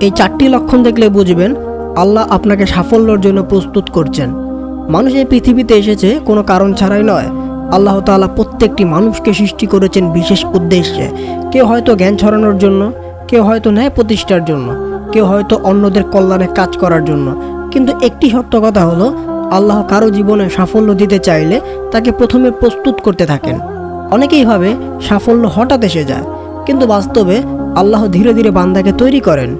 এই 4টি লক্ষণ দেখলে বুঝবেন আল্লাহ আপনাকে সাফল্যের জন্য প্রস্তুত করছেন। মানুষ এই পৃথিবীতে এসেছে কোনো কারণ ছাড়াই নয়। আল্লাহ তাআলা প্রত্যেকটি মানুষকে সৃষ্টি করেছেন বিশেষ উদ্দেশ্যে। কেউ হয়তো জ্ঞান ছড়ানোর জন্য, কেউ হয়তো ন্যায় প্রতিষ্ঠার জন্য, কেউ হয়তো অন্যদের কল্যাণে কাজ করার জন্য। কিন্তু একটি সত্য কথা হলো, আল্লাহ কারো জীবনে সাফল্য দিতে চাইলে তাকে প্রথমে প্রস্তুত করতে থাকেন। অনেকেই ভাবে সাফল্য হঠাৎ এসে যায়, কিন্তু বাস্তবে আল্লাহ ধীরে ধীরে বান্দাকে তৈরি করেন।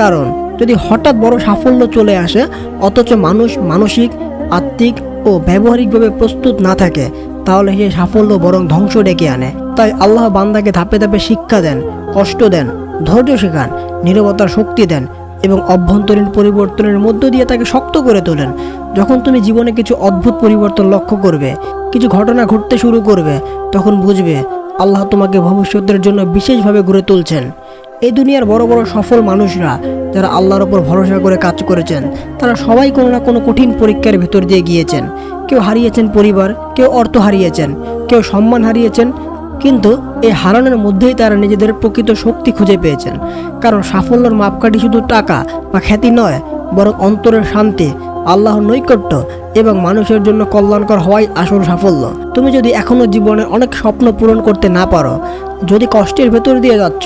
কারণ যদি হঠাৎ বড় সাফল্য চলে আসে অথচ মানুষ মানসিক, আত্মিক ও ব্যবহারিকভাবে প্রস্তুত না থাকে, তাহলে সেই সাফল্য বরং ধ্বংস ডেকে আনে। তাই আল্লাহ বান্দাকে ধাপে ধাপে শিক্ষা দেন, কষ্ট দেন, ধৈর্য শেখান, নীরবতার শক্তি দেন এবং অভ্যন্তরীণ পরিবর্তনের মধ্য দিয়ে তাকে শক্ত করে তোলেন। যখন তুমি জীবনে কিছু অদ্ভুত পরিবর্তন লক্ষ্য করবে, কিছু ঘটনা ঘটতে শুরু করবে, তখন বুঝবে আল্লাহ তোমাকে ভবিষ্যতের জন্য বিশেষভাবে গড়ে তুলছেন। এই দুনিয়ার বড় বড় সফল মানুষরা যারা আল্লাহর ওপর ভরসা করে কাজ করেছেন, তারা সবাই কোনো না কোনো কঠিন পরীক্ষার ভিতর দিয়ে গিয়েছেন। কেউ হারিয়েছেন পরিবার, কেউ অর্থ হারিয়েছেন, কেউ সম্মান হারিয়েছেন, কিন্তু এই হারানোর মধ্যেই তারা নিজেদের প্রকৃত শক্তি খুঁজে পেয়েছেন। কারণ সাফল্যের মাপকাঠি শুধু টাকা বা খ্যাতি নয়, বরং অন্তরের শান্তি, আল্লাহর নৈকট্য এবং মানুষের জন্য কল্যাণকর হওয়াই আসল সাফল্য। তুমি যদি এখনো জীবনে অনেক স্বপ্ন পূরণ করতে না পারো, যদি কষ্টের ভেতর দিয়ে যাচ্ছ,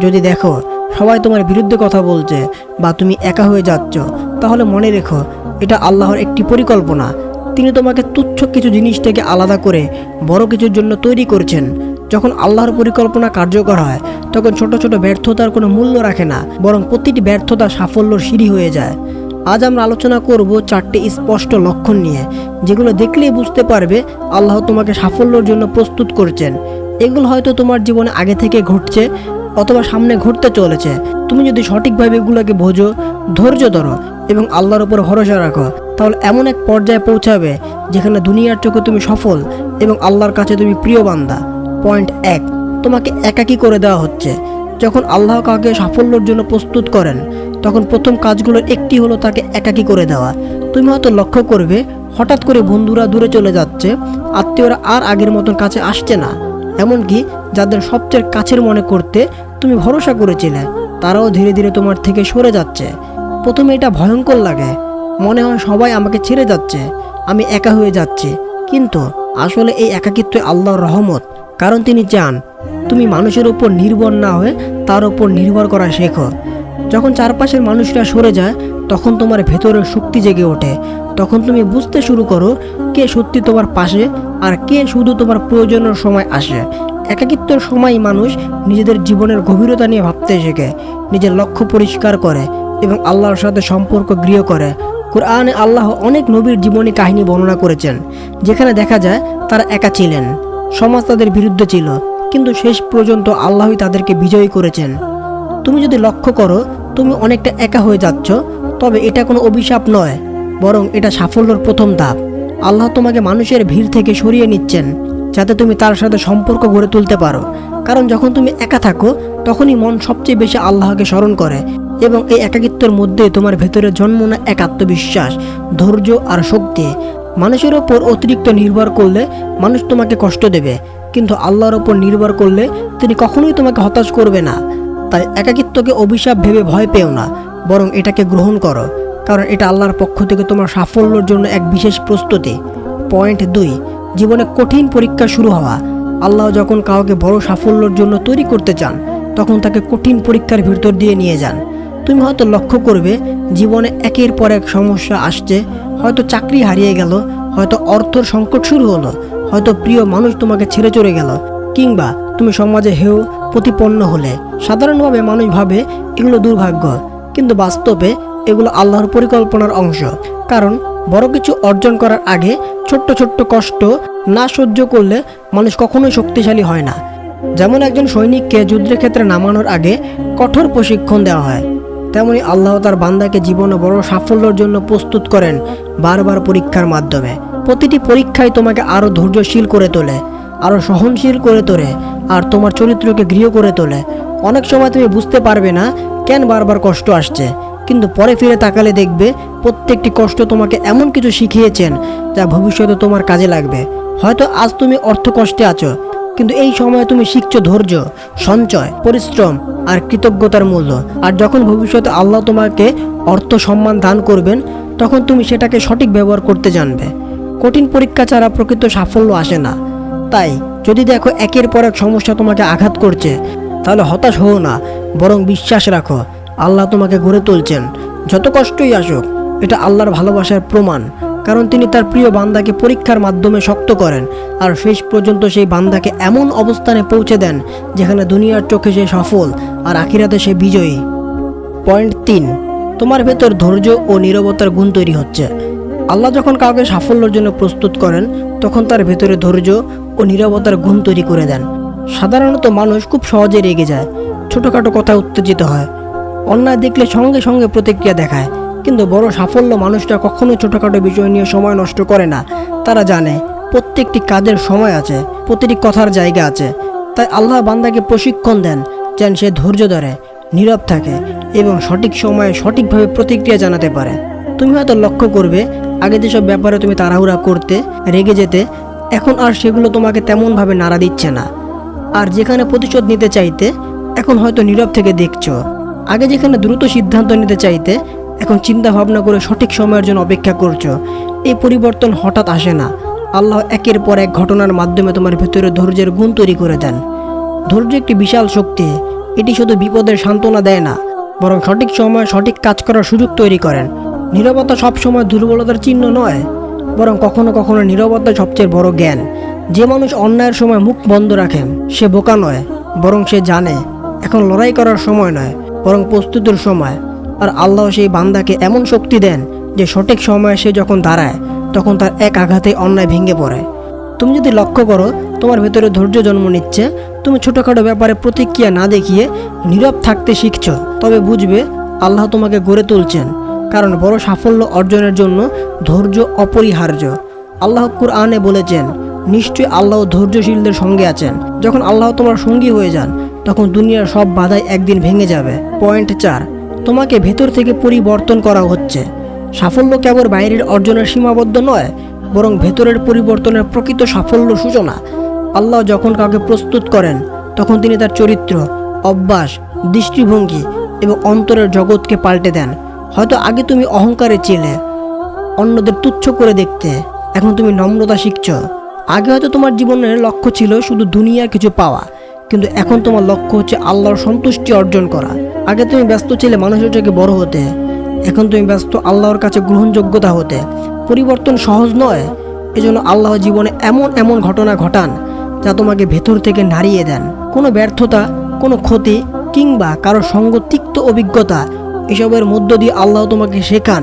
যদি দেখো সবাই তোমার বিরুদ্ধে কথা বলছে বা তুমি একা হয়ে যাচ্ছ, তাহলে মনে রেখো এটা আল্লাহর একটি পরিকল্পনা। তিনি তোমাকে তুচ্ছ কিছু জিনিস থেকে আলাদা করে বড় কিছুর জন্য তৈরি করছেন। যখন আল্লাহর পরিকল্পনা কার্যকর হয়, তখন ছোট ছোট ব্যর্থতার কোনো মূল্য রাখে না, বরং প্রতিটি ব্যর্থতা সাফল্যর সিঁড়ি হয়ে যায়। আজ আমরা আলোচনা করব 4টি স্পষ্ট লক্ষণ নিয়ে, যেগুলো দেখলেই বুঝতে পারবে আল্লাহ তোমাকে সাফল্যের জন্য প্রস্তুত করছেন। এগুলো হয়তো তোমার জীবনে আগে থেকে ঘটছে অথবা সামনে ঘটতে চলেছে। তুমি যদি সঠিকভাবে এগুলোকে বোঝো, ধৈর্য ধরো এবং আল্লাহর উপর ভরসা রাখো, তাহলে এমন এক পর্যায়ে পৌঁছাবে যেখানে দুনিয়ার চোখে তুমি সফল এবং আল্লাহর কাছে তুমি প্রিয় বান্দা। পয়েন্ট 1, তোমাকে একাকী করে দেওয়া হচ্ছে। যখন আল্লাহ কাউকে সাফল্যের জন্য প্রস্তুত করেন, তখন প্রথম কাজগুলোর একটি হলো তাকে একাকী করে দেওয়া। তুমি হয়তো লক্ষ্য করবে হঠাৎ করে বন্ধুরা দূরে চলে যাচ্ছে, আত্মীয়রা আর আগের মতন কাছে আসছে না, এমনকি যাদের সবচেয়ে কাছের মনে করতে তুমি ভরসা করেছিলে, তারাও ধীরে ধীরে তোমার থেকে সরে যাচ্ছে। প্রথমে এটা ভয়ঙ্কর লাগে, মনে হয় সবাই আমাকে ছেড়ে যাচ্ছে, আমি একা হয়ে যাচ্ছি। কিন্তু আসলে এই একাকিত্ব আল্লাহর রহমত, কারণ তিনি চান তুমি মানুষের উপর নির্ভর না হয়ে তার উপর নির্ভর করা শেখো। যখন চারপাশের মানুষরা সরে যায়, তখন তোমার ভেতরের শক্তি জেগে ওঠে। তখন তুমি বুঝতে শুরু করো কে সত্যি তোমার পাশে আর কে শুধু তোমার প্রয়োজনের সময় আসে। একাকিত্বের সময় মানুষ নিজেদের জীবনের গভীরতা নিয়ে ভাবতে শেখে, নিজের লক্ষ্য পরিষ্কার করে এবং আল্লাহর সাথে সম্পর্ক গৃহ করে। কুরআনে আল্লাহ অনেক নবীর জীবনী কাহিনী বর্ণনা করেছেন, যেখানে দেখা যায় তারা একা ছিলেন, সমাজ তাদের বিরুদ্ধে ছিল, কিন্তু শেষ পর্যন্ত আল্লাহই তাদেরকে বিজয়ী করেছেন। তুমি যদি লক্ষ্য করো তুমি অনেকটা একা হয়ে যাচ্ছ, তবে এটা কোনো অভিশাপ নয়, বরং এটা সাফল্যের প্রথম ধাপ। আল্লাহ তোমাকে মানুষের ভিড় থেকে সরিয়ে নিচ্ছেন, যাতে তুমি তার সাথে সম্পর্ক গড়ে তুলতে পারো। কারণ যখন তুমি একা থাকো, তখনই মন সবচেয়ে বেশি আল্লাহকে স্মরণ করে এবং এই একাকিত্বের মধ্যে তোমার ভেতরে জন্ম নেয় এক আত্মবিশ্বাস, ধৈর্য আর শক্তি। মানুষের ওপর অতিরিক্ত নির্ভর করলে মানুষ তোমাকে কষ্ট দেবে, কিন্তু আল্লাহর ওপর নির্ভর করলে তিনি কখনোই তোমাকে হতাশ করবে না। তাই একাকিত্বকে অভিশাপ ভেবে ভয় পেও না, বরং এটাকে গ্রহণ করো, কারণ এটা আল্লাহর পক্ষ থেকে তোমার সাফল্যের জন্য এক বিশেষ প্রস্তুতি। পয়েন্ট 2, জীবনে কঠিন পরীক্ষা শুরু হওয়া। আল্লাহ যখন কাউকে বড় সাফল্যের জন্য তৈরি করতে চান, তখন তাকে কঠিন পরীক্ষার ভিতর দিয়ে নিয়ে যান। তুমি হয়তো লক্ষ্য করবে জীবনে একের পর এক সমস্যা আসছে, হয়তো চাকরি হারিয়ে গেল, হয়তো অর্থের সংকট শুরু হলো, হয়তো প্রিয় মানুষ তোমাকে ছেড়ে চলে গেল, কিংবা তুমি সমাজে হেয় প্রতিপন্ন হলে। সাধারণভাবে মানুষ ভাবে এগুলো দুর্ভাগ্য, কিন্তু বাস্তবে এগুলো আল্লাহর পরিকল্পনার অংশ। কারণ বড় কিছু অর্জন করার আগে ছোট্ট ছোট্ট কষ্ট না সহ্য করলে মানুষ কখনোই শক্তিশালী হয় না। যেমন একজন সৈনিককে যুদ্ধক্ষেত্রে নামানোর আগে কঠোর প্রশিক্ষণ দেওয়া হয়, তেমনি আল্লাহ তার বান্দাকে জীবনে বড় সাফল্যের জন্য প্রস্তুত করেন বারবার পরীক্ষার মাধ্যমে। প্রতিটি পরীক্ষায় তোমাকে আরও ধৈর্যশীল করে তোলে, আরও সহনশীল করে তোলে আর তোমার চরিত্রকে গৃহ করে তোলে। অনেক সময় তুমি বুঝতে পারবে না কেন বারবার কষ্ট আসছে, কিন্তু পরে ফিরে তাকালে দেখবে প্রত্যেকটি কষ্ট তোমাকে এমন কিছু শিখিয়েছেন যা ভবিষ্যতে তোমার কাজে লাগবে। হয়তো আজ তুমি অর্থ কষ্টে আছো, কিন্তু এই সময়ে তুমি শিখছো ধৈর্য, সঞ্চয়, পরিশ্রম আর কৃতজ্ঞতার মূল্য। আর যখন ভবিষ্যতে আল্লাহ তোমাকে অর্থ সম্মান দান করবেন, তখন তুমি সেটাকে সঠিক ব্যবহার করতে জানবে। কঠিন পরীক্ষা ছাড়া প্রকৃত সাফল্য আসে না। তাই যদি দেখো একের পর এক সমস্যা তোমাকে আঘাত করছে, তাহলে হতাশ হও না, বরং বিশ্বাস রাখো আল্লাহ তোমাকে গড়ে তুলছেন। যত কষ্টই আসুক, এটা আল্লাহর ভালোবাসার প্রমাণ, কারণ তিনি তার প্রিয় বান্দাকে পরীক্ষার মাধ্যমে শক্ত করেন আর শেষ পর্যন্ত সেই বান্দাকে এমন অবস্থানে পৌঁছে দেন যেখানে দুনিয়ার চোখে সে সফল আর আখিরাতে সে বিজয়ী। পয়েন্ট 3, তোমার ভেতর ধৈর্য ও নীরবতার গুণ তৈরি হচ্ছে। আল্লাহ যখন কাউকে সাফল্যের জন্য প্রস্তুত করেন, তখন তার ভেতরে ধৈর্য ও নীরবতার গুণ তৈরি করে দেন। সাধারণত মানুষ খুব সহজে রেগে যায়, ছোটোখাটো কথায় উত্তেজিত হয়, অন্যায় দেখলে সঙ্গে সঙ্গে প্রতিক্রিয়া দেখায়। কিন্তু বড় সাফল্য মানুষরা কখনোই ছোটোখাটো বিষয় নিয়ে সময় নষ্ট করে না। তারা জানে প্রত্যেকটি কাজের সময় আছে, প্রতিটি কথার জায়গা আছে। তাই আল্লাহ বান্দাকে প্রশিক্ষণ দেন যেন সে ধৈর্য ধরে, নীরব থাকে এবং সঠিক সময়ে সঠিকভাবে প্রতিক্রিয়া জানাতে পারে। তুমি হয়তো লক্ষ্য করবে, আগে যেসব ব্যাপারে তুমি তাড়াহুড়া করতে, রেগে যেতে, এখন আর সেগুলো তোমাকে তেমনভাবে নাড়া দিচ্ছে না। আর যেখানে প্রতিশোধ নিতে চাইতে, এখন হয়তো নীরব থেকে দেখছো। আগে যেখানে দ্রুত সিদ্ধান্ত নিতে চাইতে, এখন চিন্তা ভাবনা করে সঠিক সময়ের জন্য অপেক্ষা করছো। এই পরিবর্তন হঠাৎ আসে না। আল্লাহ একের পর এক ঘটনার মাধ্যমে তোমার ভেতরে ধৈর্যের গুণ তৈরি করে দেন। ধৈর্য একটি বিশাল শক্তি। এটি শুধু বিপদের সান্ত্বনা দেয় না, বরং সঠিক সময়ে সঠিক কাজ করার সুযোগ তৈরি করেন। নীরবতা সবসময় দুর্বলতার চিহ্ন নয়, বরং কখনো কখনো নীরবতা সবচেয়ে বড় জ্ঞান। যে মানুষ অন্যায়ের সময় মুখ বন্ধ রাখে, সে বোকা নয়, বরং সে জানে এখন লড়াই করার সময় নয়, বরং প্রস্তুতির সময়। আর আল্লাহ সেই বান্দাকে এমন শক্তি দেন যে সঠিক সময়ে সে যখন দাঁড়ায়, তখন তার এক আঘাতে অন্যায় ভেঙে পড়ে। তুমি যদি লক্ষ্য করো তোমার ভেতরে ধৈর্য জন্ম নিচ্ছে, তুমি ছোটোখাটো ব্যাপারে প্রতিক্রিয়া না দেখিয়ে নীরব থাকতে শিখছ, তবে বুঝবে আল্লাহ তোমাকে গড়ে তুলছেন। কারণ বড় সাফল্য অর্জনের জন্য ধৈর্য অপরিহার্য। আল্লাহ কুরআনে বলেছেন, নিশ্চয়ই আল্লাহ ধৈর্যশীলদের সঙ্গে আছেন। যখন আল্লাহ তোমার সঙ্গী হয়ে যান, তখন দুনিয়ার সব বাধাই একদিন ভেঙে যাবে। পয়েন্ট 4, তোমাকে ভেতর থেকে পরিবর্তন করা হচ্ছে। সাফল্য কেবল বাইরের অর্জনের সীমাবদ্ধ নয়, বরং ভেতরের পরিবর্তনের প্রকৃত সাফল্য সূচনা। আল্লাহ যখন কাউকে প্রস্তুত করেন, তখন তিনি তার চরিত্র, অভ্যাস, দৃষ্টিভঙ্গি এবং অন্তরের জগৎকে পাল্টে দেন। হয়তো আগে তুমি অহংকারে ছিলে, অন্যদের তুচ্ছ করে দেখতে, এখন তুমি নম্রতা শিখছ। আগে হয়তো তোমার জীবনের লক্ষ্য ছিল শুধু দুনিয়ার কিছু পাওয়া, কিন্তু এখন তোমার লক্ষ্য হচ্ছে আল্লাহর সন্তুষ্টি অর্জন করা। আগে তুমি ব্যস্ত ছিলে মানুষের চোখে বড় হতে, এখন তুমি ব্যস্ত আল্লাহর কাছে গ্রহণযোগ্যতা হতে। পরিবর্তন সহজ নয়, এজন্য আল্লাহ জীবনে এমন এমন ঘটনা ঘটান যা তোমাকে ভেতর থেকে নাড়িয়ে দেন। কোনো ব্যর্থতা, কোনো ক্ষতি কিংবা কারো সঙ্গ তিক্ত অভিজ্ঞতা, এসবের মধ্য দিয়ে আল্লাহ তোমাকে শেখান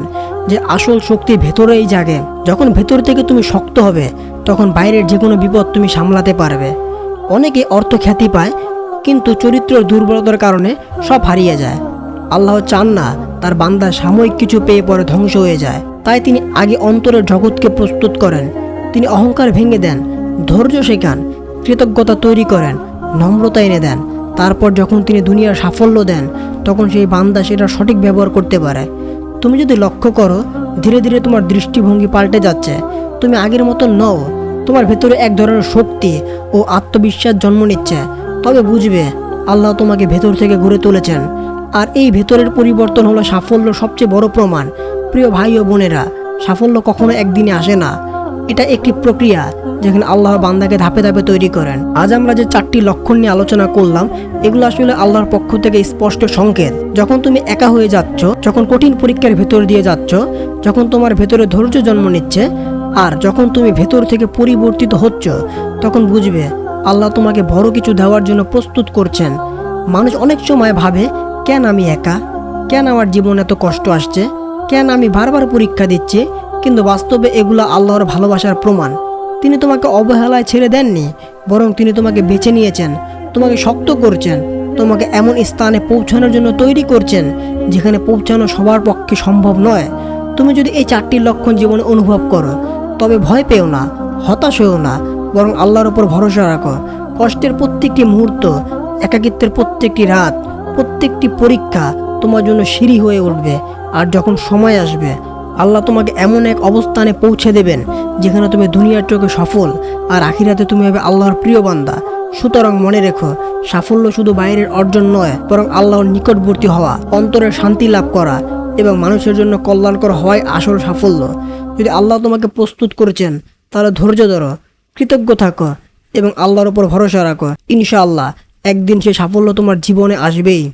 যে আসল শক্তি ভেতরেই জাগে। যখন ভেতর থেকে তুমি শক্ত হবে, তখন বাইরের যে কোনো বিপদ তুমি সামলাতে পারবে। অনেকে অর্থ খ্যাতি পায়, কিন্তু চরিত্রের দুর্বলতার কারণে সব হারিয়ে যায়। আল্লাহ চান না তার বান্দা সাময়িক কিছু পেয়ে পরে ধ্বংস হয়ে যায়। তাই তিনি আগে অন্তরের জগৎকে প্রস্তুত করেন। তিনি অহংকার ভেঙে দেন, ধৈর্য শেখান, কৃতজ্ঞতা তৈরি করেন, নম্রতা এনে দেন। তারপর যখন তিনি দুনিয়ার সাফল্য দেন, তখন সেই বান্দা সেটা সঠিক ব্যবহার করতে পারে। তুমি যদি লক্ষ্য করো, ধীরে ধীরে তোমার দৃষ্টিভঙ্গি পাল্টে যাচ্ছে। তুমি আগের মতো নও, তোমার ভেতরে এক ধরনের শক্তি ও আত্মবিশ্বাস জন্ম নিচ্ছে। তবে বুঝবে আল্লাহ তোমাকে ভেতর থেকে গড়ে তুলেছেন। আর এই ভেতরের পরিবর্তন হলো সাফল্যের সবচেয়ে বড় প্রমাণ। প্রিয় ভাই ও বোনেরা, সাফল্য কখনো একদিনে আসে না। এটা একটি প্রক্রিয়া যেখানে আল্লাহ বান্দাকে ধাপে ধাপে তৈরি করেন। আজ আমরা যে 4টি লক্ষণ নিয়ে আলোচনা করলাম, এগুলো আসলে আল্লাহর পক্ষ থেকে স্পষ্ট সংকেত। যখন তুমি একা হয়ে যাচ্ছ, যখন কঠিন পরীক্ষার ভেতর দিয়ে যাচ্ছ, যখন তোমার ভেতরে ধৈর্য জন্ম নিচ্ছে, আর যখন তুমি ভেতর থেকে পরিবর্তিত হচ্ছ, তখন বুঝবে আল্লাহ তোমাকে বড় কিছু দেওয়ার জন্য প্রস্তুত করছেন। মানুষ অনেক সময় ভাবে, কেন আমি একা, কেন আমার জীবনে এত কষ্ট আসছে, কেন আমি বারবার পরীক্ষা দিচ্ছি। কিন্তু বাস্তবে এগুলো আল্লাহর ভালোবাসার প্রমাণ। তিনি তোমাকে অবহেলায় ছেড়ে দেননি, বরং তিনি তোমাকে বেছে নিয়েছেন, তোমাকে শক্ত করছেন, তোমাকে এমন স্থানে পৌঁছানোর জন্য তৈরি করছেন যেখানে পৌঁছানো সবার পক্ষে সম্ভব নয়। তুমি যদি এই 4টি লক্ষণ জীবনে অনুভব করো, তবে ভয় পেও না, হতাশ হও না, বরং আল্লাহর উপর ভরসা রাখো। কষ্টের প্রত্যেকটি মুহূর্ত, একাকিত্বের প্রত্যেকটি রাত, প্রত্যেকটি পরীক্ষা তোমার জন্য সিঁড়ি হয়ে উঠবে। আর যখন সময় আসবে, আল্লাহ তোমাকে এমন এক অবস্থানে পৌঁছে দেবেন যেখানে তুমি দুনিয়ার চোখে সফল, আর আখিরাতে তুমি হবে আল্লাহর প্রিয় বান্দা। সুতরাং মনে রেখো, সাফল্য শুধু বাইরের অর্জন নয়, বরং আল্লাহর নিকটবর্তী হওয়া, অন্তরের শান্তি লাভ করা এবং মানুষের জন্য কল্যাণকর হওয়াই আসল সাফল্য। যদি আল্লাহ তোমাকে প্রস্তুত করেছেন, তাহলে ধৈর্য ধরো, কৃতজ্ঞ থাকো এবং আল্লাহর উপর ভরসা রাখো। ইনশাআল্লাহ একদিন সে সাফল্য তোমার জীবনে আসবেই।